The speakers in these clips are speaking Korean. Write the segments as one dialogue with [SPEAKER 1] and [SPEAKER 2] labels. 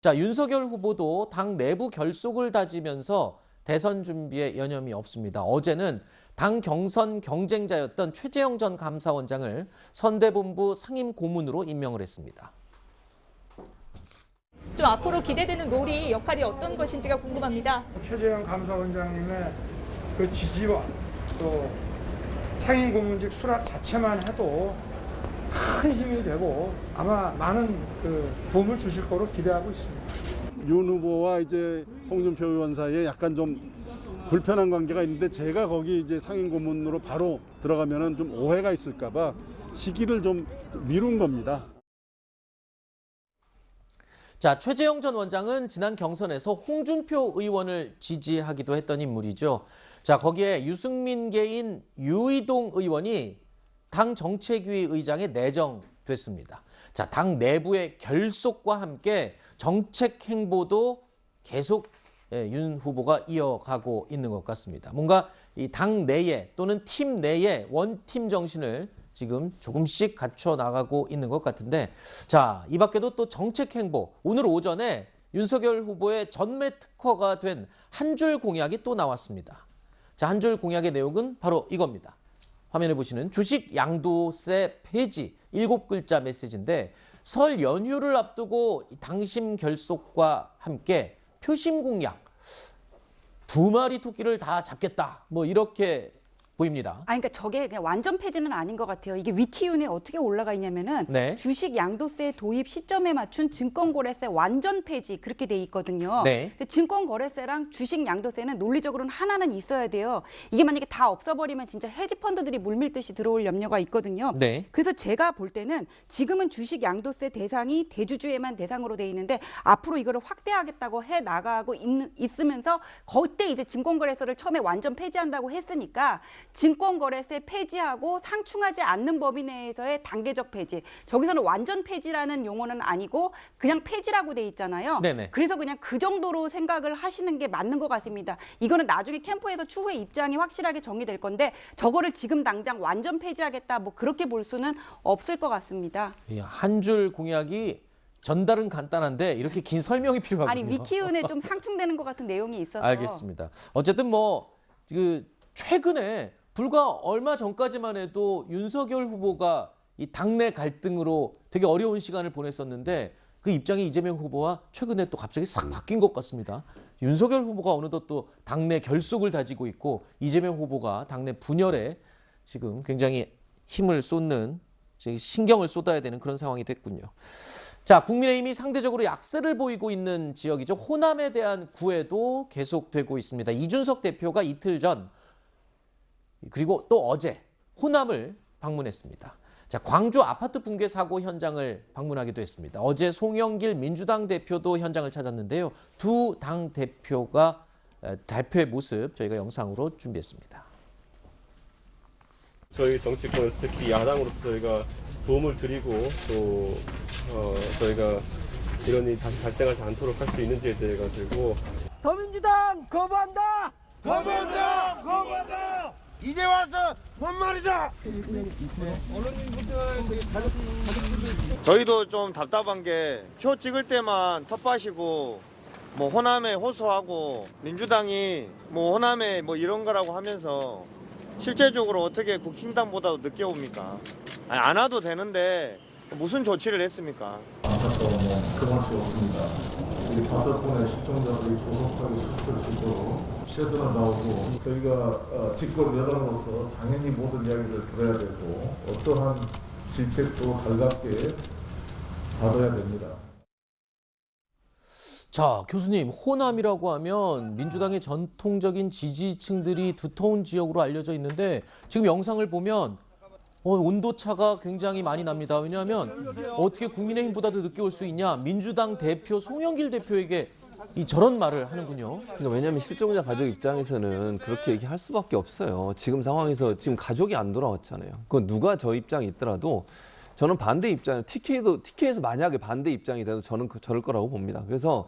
[SPEAKER 1] 자, 윤석열 후보도 당 내부 결속을 다지면서 대선 준비에 여념이 없습니다. 어제는 당 경선 경쟁자였던 최재형 전 감사원장을 선대본부 상임 고문으로 임명을 했습니다.
[SPEAKER 2] 좀 앞으로 기대되는 롤이 역할이 어떤 것인지가 궁금합니다.
[SPEAKER 3] 최재형 감사원장님의 그 지지와 또 상임 고문직 수락 자체만 해도 큰 힘이 되고 아마 많은 도움을 주실 거로 기대하고 있습니다.
[SPEAKER 4] 윤 후보와 이제 홍준표 의원 사이에 약간 좀 불편한 관계가 있는데 제가 거기 이제 상임 고문으로 바로 들어가면은 좀 오해가 있을까봐 시기를 좀 미룬 겁니다.
[SPEAKER 1] 자, 최재형 전 원장은 지난 경선에서 홍준표 의원을 지지하기도 했던 인물이죠. 자, 거기에 유승민계인 유이동 의원이 당 정책위 의장에 내정됐습니다. 자, 당 내부의 결속과 함께 정책 행보도 계속 윤 후보가 이어가고 있는 것 같습니다. 뭔가 이 당 내에 또는 팀 내에 원팀 정신을 지금 조금씩 갖춰 나가고 있는 것 같은데, 자, 이 밖에도 또 정책 행보, 오늘 오전에 윤석열 후보의 전매 특허가 된 한 줄 공약이 또 나왔습니다. 자, 한 줄 공약의 내용은 바로 이겁니다. 화면에 보시는 주식 양도세 폐지 7글자 메시지인데, 설 연휴를 앞두고 당심 결속과 함께 표심 공약, 2마리 토끼를 다 잡겠다, 뭐 이렇게 보입니다.
[SPEAKER 5] 그러니까 저게 그냥 완전 폐지는 아닌 것 같아요. 이게 위키운에 어떻게 올라가 있냐면은
[SPEAKER 1] 네.
[SPEAKER 5] 주식 양도세 도입 시점에 맞춘 증권거래세 완전 폐지 그렇게 돼 있거든요.
[SPEAKER 1] 네.
[SPEAKER 5] 근데 증권거래세랑 주식 양도세는 논리적으로는 하나는 있어야 돼요. 이게 만약에 다 없어버리면 진짜 헤지펀드들이 물밀듯이 들어올 염려가 있거든요.
[SPEAKER 1] 네.
[SPEAKER 5] 그래서 제가 볼 때는 지금은 주식 양도세 대상이 대주주에만 대상으로 돼 있는데 앞으로 이거를 확대하겠다고 해 나가고 있으면서 그때 이제 증권거래세를 처음에 완전 폐지한다고 했으니까 증권거래세 폐지하고 상충하지 않는 범위 내에서의 단계적 폐지. 저기서는 완전 폐지라는 용어는 아니고 그냥 폐지라고 돼 있잖아요.
[SPEAKER 1] 네네.
[SPEAKER 5] 그래서 그냥 그 정도로 생각을 하시는 게 맞는 것 같습니다. 이거는 나중에 캠프에서 추후에 입장이 확실하게 정리될 건데 저거를 지금 당장 완전 폐지하겠다 뭐 그렇게 볼 수는 없을 것 같습니다.
[SPEAKER 1] 한 줄 공약이 전달은 간단한데 이렇게 긴 설명이 필요하군요.
[SPEAKER 5] 아니 위키운에 좀 상충되는 것 같은 내용이 있어서.
[SPEAKER 1] 알겠습니다. 어쨌든 뭐 최근에 불과 얼마 전까지만 해도 윤석열 후보가 이 당내 갈등으로 되게 어려운 시간을 보냈었는데 그 입장이 이재명 후보와 최근에 또 갑자기 싹 바뀐 것 같습니다. 윤석열 후보가 어느덧 또 당내 결속을 다지고 있고 이재명 후보가 당내 분열에 지금 굉장히 힘을 쏟는, 신경을 쏟아야 되는 그런 상황이 됐군요. 자, 국민의힘이 상대적으로 약세를 보이고 있는 지역이죠. 호남에 대한 구애도 계속되고 있습니다. 이준석 대표가 이틀 전 그리고 또 어제 호남을 방문했습니다. 자, 광주 아파트 붕괴 사고 현장을 방문하기도 했습니다. 어제 송영길 민주당 대표도 현장을 찾았는데요. 두 당 대표의 모습 저희가 영상으로 준비했습니다.
[SPEAKER 6] 저희 정치권에서 특히 야당으로서 저희가 도움을 드리고 또 저희가 이런 일이 다시 발생하지 않도록 할 수 있는지에 대해 가지고
[SPEAKER 7] 더민주당 거부한다!
[SPEAKER 8] 거부한다! 거부한다! 이제 와서 뭔 말이다!
[SPEAKER 9] 저희도 좀 답답한 게 표 찍을 때만 텃밭이고 뭐 호남에 호소하고 민주당이 뭐 호남에 뭐 이런 거라고 하면서 실제적으로 어떻게 국힘당보다도 늦게 옵니까? 아니, 안 와도 되는데 무슨 조치를 했습니까?
[SPEAKER 10] 그만 씌웠습니다. 우리 5분의 실종자들이 조속하게 수습될 수 있도록 최선을 다하고 저희가 집권 여당으로서 당연히 모든 이야기를 들어야 되고 어떠한 질책도 달갑게 받아야 됩니다.
[SPEAKER 1] 자, 교수님, 호남이라고 하면 민주당의 전통적인 지지층들이 두터운 지역으로 알려져 있는데 지금 영상을 보면 온도차가 굉장히 많이 납니다. 왜냐하면 어떻게 국민의힘보다도 늦게 올 수 있냐? 민주당 대표 송영길 대표에게 저런 말을 하는군요.
[SPEAKER 11] 그러니까 왜냐하면 실종자 가족 입장에서는 그렇게 얘기할 수밖에 없어요. 지금 상황에서 지금 가족이 안 돌아왔잖아요. 그건 누가 저 입장이 있더라도 저는 반대 입장, TK에서 만약에 반대 입장이 돼도 저는 저럴 거라고 봅니다. 그래서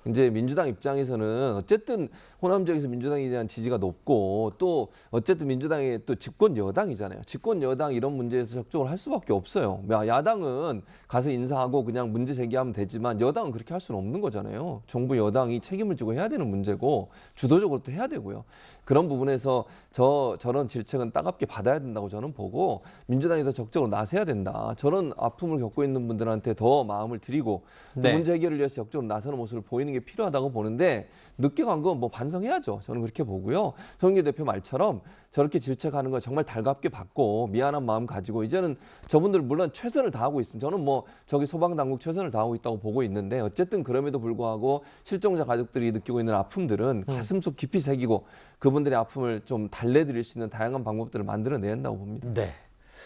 [SPEAKER 11] 이제 민주당 입장에서는 어쨌든 호남 지역에서 민주당에 대한 지지가 높고 또 어쨌든 민주당이 또 집권 여당이잖아요. 집권 여당 이런 문제에서 적극적으로 할 수밖에 없어요. 야당은 가서 인사하고 그냥 문제 제기하면 되지만 여당은 그렇게 할 수는 없는 거잖아요. 정부 여당이 책임을 지고 해야 되는 문제고 주도적으로 또 해야 되고요. 그런 부분에서 저런 질책은 따갑게 받아야 된다고 저는 보고 민주당이 더 적극적으로 나서야 된다. 저런 아픔을 겪고 있는 분들한테 더 마음을 드리고
[SPEAKER 1] 네.
[SPEAKER 11] 문제 해결을 위해서 적극적으로 나서는 모습을 보이는 게 필요하다고 보는데 늦게 간 건 뭐 반성해야죠. 저는 그렇게 보고요. 정계 대표 말처럼 저렇게 질책하는 거 정말 달갑게 받고 미안한 마음 가지고 이제는 저분들 물론 최선을 다하고 있습니다. 저는 뭐 저기 소방당국 최선을 다하고 있다고 보고 있는데 어쨌든 그럼에도 불구하고 실종자 가족들이 느끼고 있는 아픔들은 가슴속 깊이 새기고 그분들의 아픔을 좀 달래드릴 수 있는 다양한 방법들을 만들어내야 한다고 봅니다.
[SPEAKER 1] 네.